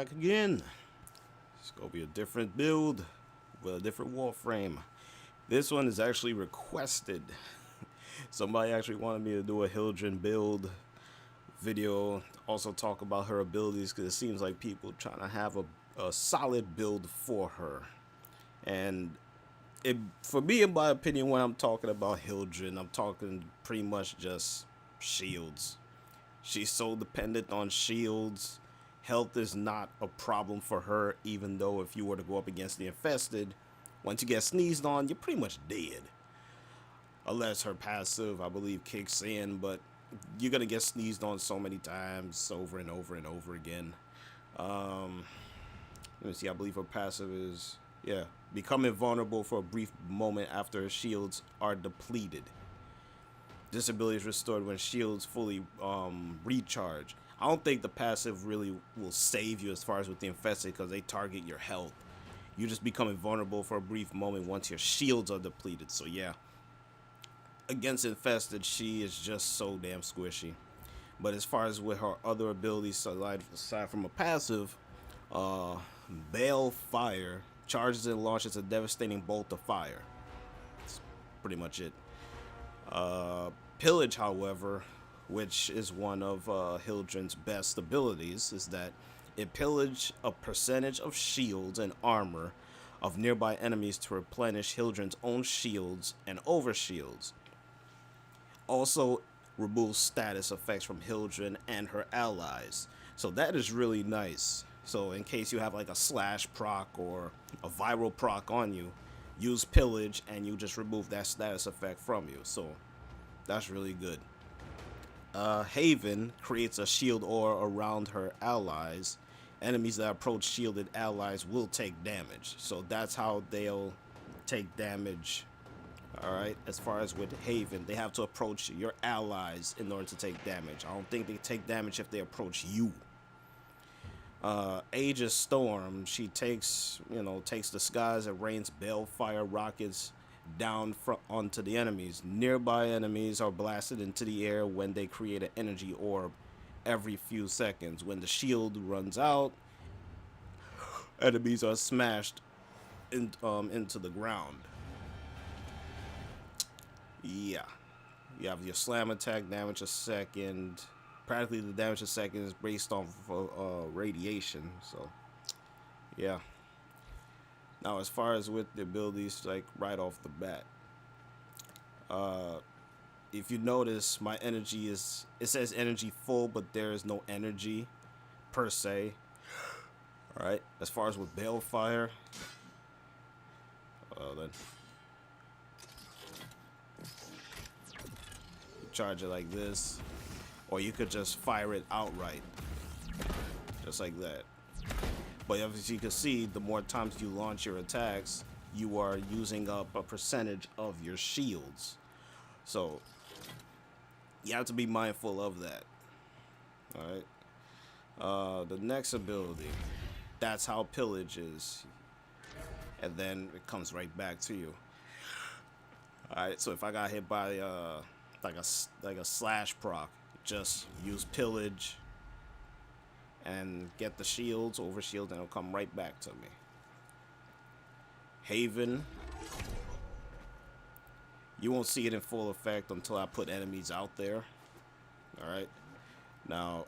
back again. It's gonna be a different build with a different Warframe. This one is actually requested. Somebody actually wanted me to do a Hildryn build video, also talk about her abilities, because it seems like people trying to have a solid build for her. And for me, in my opinion, when I'm talking about Hildryn, I'm talking pretty much just shields. She's so dependent on shields. Health is not a problem for her, even though if you were to go up against the infested, once you get sneezed on, you're pretty much dead. Unless her passive, I believe, kicks in, but you're going to get sneezed on so many times over and over and over again. Let me see, I believe her passive is, yeah, become invulnerable for a brief moment after her shields are depleted. This ability is restored when shields fully recharge. I don't think the passive really will save you as far as with the infested, because they target your health. You just become invulnerable for a brief moment once your shields are depleted. So yeah, against infested, she is just so damn squishy. But as far as with her other abilities, aside from a passive, Balefire charges and launches a devastating bolt of fire. That's pretty much it. Pillage, however, which is one of Hildryn's best abilities, is that it pillage a percentage of shields and armor of nearby enemies to replenish Hildryn's own shields and overshields. Also removes status effects from Hildryn and her allies. So that is really nice. So in case you have like a slash proc or a viral proc on you, use pillage and you just remove that status effect from you. So that's really good. Haven creates a shield aura around her allies. Enemies that approach shielded allies will take damage. So that's how they'll take damage. Alright, as far as with Haven, they have to approach your allies in order to take damage. I don't think they take damage if they approach you. Aegis Storm, she takes the skies and rains balefire rockets down onto the enemies. Nearby enemies are blasted into the air when they create an energy orb every few seconds. When the shield runs out, enemies are smashed into the ground. Yeah, you have your slam attack, damage a second. Practically the damage a second is based off of radiation. So yeah. Now, as far as with the abilities, like right off the bat, if you notice, my energy it says energy full, but there is no energy per se. All right. As far as with Balefire, then you charge it like this, or you could just fire it outright, just like that. But as you can see, the more times you launch your attacks, you are using up a percentage of your shields. So you have to be mindful of that. Alright. The next ability, that's how pillage is. And then it comes right back to you. Alright, so if I got hit by like a slash proc, just use pillage and get the shields, over shields, and it'll come right back to me. Haven, you won't see it in full effect until I put enemies out there. Alright. Now,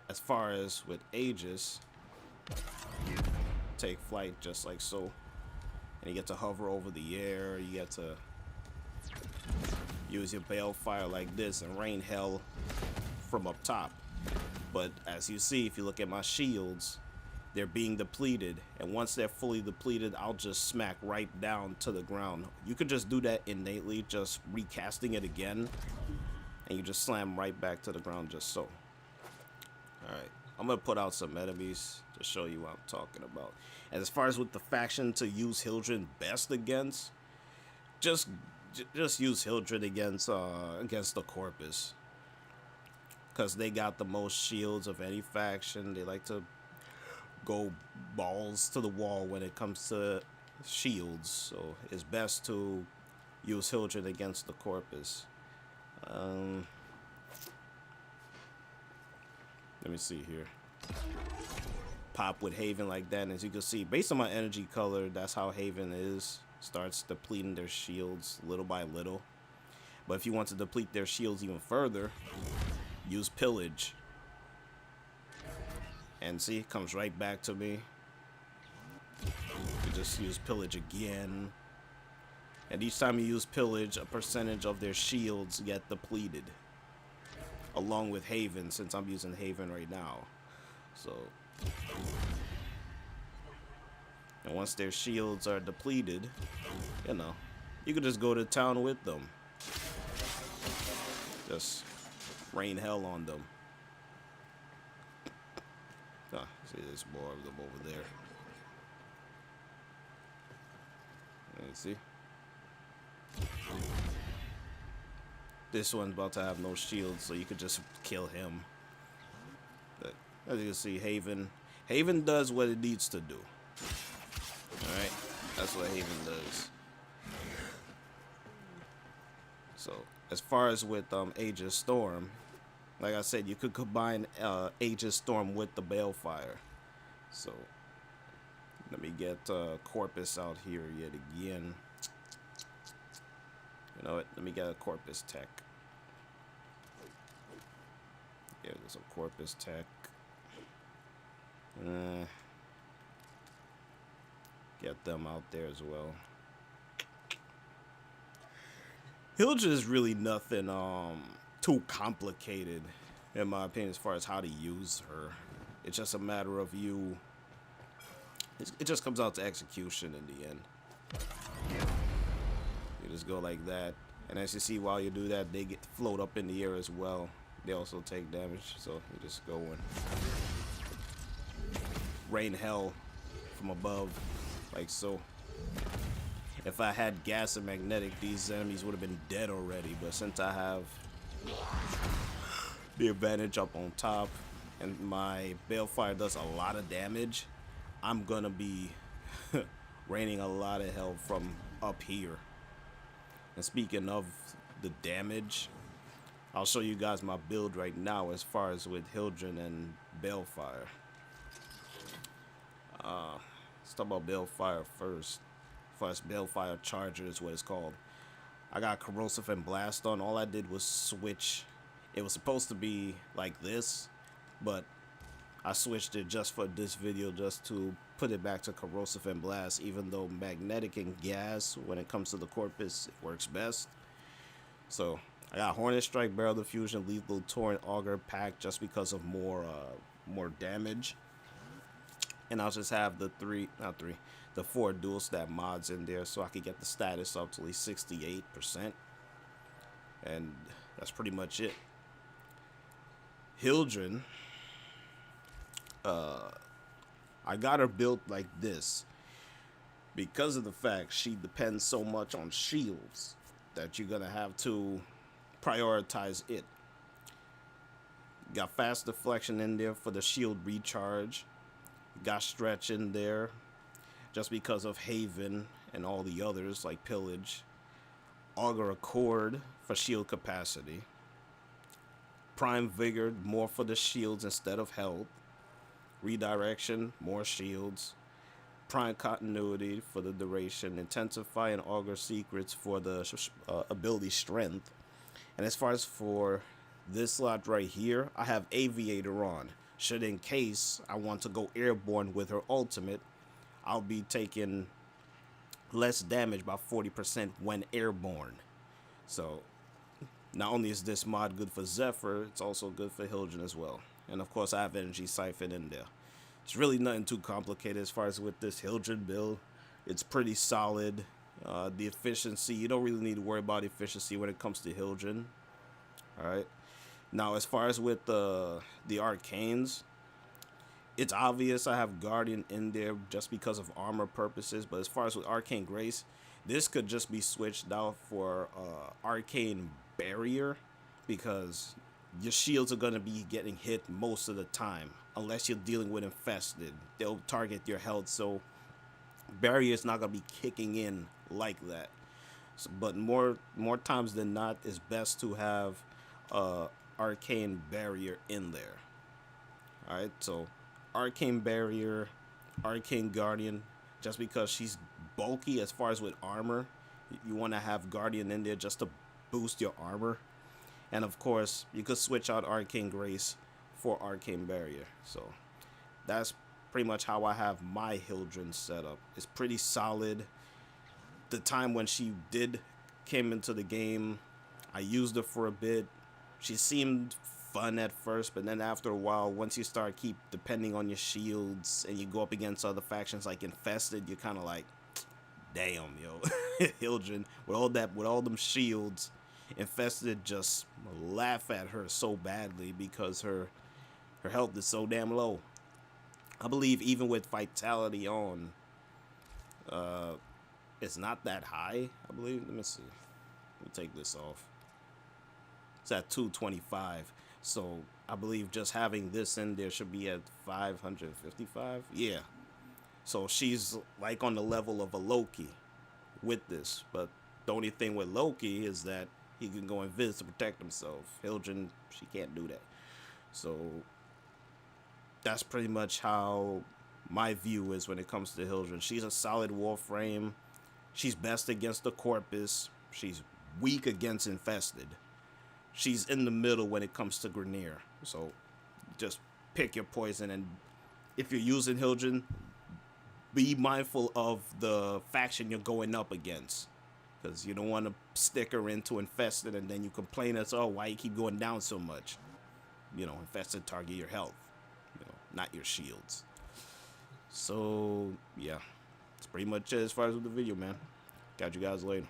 as far as with Aegis, take flight just like so. And you get to hover over the air, you get to use your Balefire like this and rain hell from up top. But as you see, if you look at my shields, they're being depleted. And once they're fully depleted, I'll just smack right down to the ground. You could just do that innately, just recasting it again. And you just slam right back to the ground just so. Alright, I'm going to put out some enemies to show you what I'm talking about. And as far as with the faction to use Hildryn best against, just use Hildryn against the Corpus. Because they got the most shields of any faction. They like to go balls to the wall when it comes to shields. So it's best to use Hildryn against the Corpus. Let me see here. pop with Haven like that. And as you can see, based on my energy color, that's how Haven is. Starts depleting their shields little by little. But if you want to deplete their shields even further, use Pillage. And see, it comes right back to me. You just use Pillage again. And each time you use Pillage, a percentage of their shields get depleted. Along with Haven, since I'm using Haven right now. So, and once their shields are depleted, you know, you can just go to town with them. Just rain hell on them. Ah, see, there's more of them over there. You see? This one's about to have no shield, so you could just kill him. But as you can see, Haven does what it needs to do. Alright? That's what Haven does. So, as far as with Aegis Storm, like I said, you could combine Aegis Storm with the Balefire. So, let me get Corpus out here yet again. You know what? Let me get a Corpus Tech. Yeah, there's a Corpus Tech. Get them out there as well. Hildryn is really nothing too complicated, in my opinion, as far as how to use her. It's just a matter of you. It just comes out to execution in the end. You just go like that, and as you see, while you do that, they float up in the air as well. They also take damage, so you just go and rain hell from above, like so. If I had gas and magnetic, these enemies would have been dead already, but since I have the advantage up on top, and my Balefire does a lot of damage, I'm gonna be raining a lot of hell from up here. And speaking of the damage, I'll show you guys my build right now as far as with Hildryn and Balefire. Let's talk about Balefire first. First, Balefire Charger is what it's called. I got Corrosive and Blast on. All I did was switch. It was supposed to be like this, but I switched it just for this video, just to put it back to Corrosive and Blast, even though Magnetic and Gas, when it comes to the Corpus, it works best. So I got Hornet Strike, Barrel Diffusion, Lethal Torrent, Auger Pack, just because of more damage. And I'll just have the the 4 dual stat mods in there, so I could get the status up to at least 68%. And that's pretty much it. Hildryn, I got her built like this because of the fact she depends so much on shields that you're gonna have to prioritize it. Got fast deflection in there for the shield recharge. Got stretch in there just because of Haven and all the others like Pillage. Augur Accord for shield capacity. Prime Vigor, more for the shields instead of health. Redirection, more shields. Prime Continuity for the duration. Intensify and Augur Secrets for the ability Strength. And as far as for this slot right here, I have Aviator on. Should in case I want to go airborne with her ultimate, I'll be taking less damage by 40% when airborne. So not only is this mod good for Zephyr, it's also good for Hildryn as well. And of course I have Energy Siphon in there. It's really nothing too complicated as far as with this Hildryn build. It's pretty solid. The efficiency, you don't really need to worry about efficiency when it comes to Hildryn. Alright. Now as far as with the arcanes, it's obvious I have Guardian in there just because of armor purposes. But as far as with Arcane Grace, this could just be switched out for Arcane Barrier, because your shields are going to be getting hit most of the time. Unless you're dealing with Infested, they'll target your health, so Barrier is not going to be kicking in like that. So, but more times than not, it's best to have Arcane Barrier in there. Alright, so Arcane Barrier, Arcane Guardian, just because she's bulky as far as with armor. You want to have Guardian in there just to boost your armor. And of course, you could switch out Arcane Grace for Arcane Barrier. So that's pretty much how I have my Hildryn set up. It's pretty solid. The time when she came into the game, I used her for a bit. She seemed fun at first, but then after a while, once you start depending on your shields and you go up against other factions like Infested, you're kind of like, damn, yo, Hildryn with all them shields. Infested just laugh at her so badly because her health is so damn low. I believe even with Vitality on, it's not that high, I believe. Let me see. Let me take this off. It's at 225. So I believe just having this in there should be at 555. Yeah. So she's like on the level of a Loki with this. But the only thing with Loki is that he can go invis to protect himself. Hildryn, she can't do that. So that's pretty much how my view is when it comes to Hildryn. She's a solid Warframe. She's best against the Corpus. She's weak against Infested. She's in the middle when it comes to Grineer. So just pick your poison. And if you're using Hildryn, be mindful of the faction you're going up against. Because you don't want to stick her into Infested and then you complain as, oh, why you keep going down so much? You know, Infested target your health, you know, not your shields. So, yeah. That's pretty much it as far as with the video, man. Catch you guys later.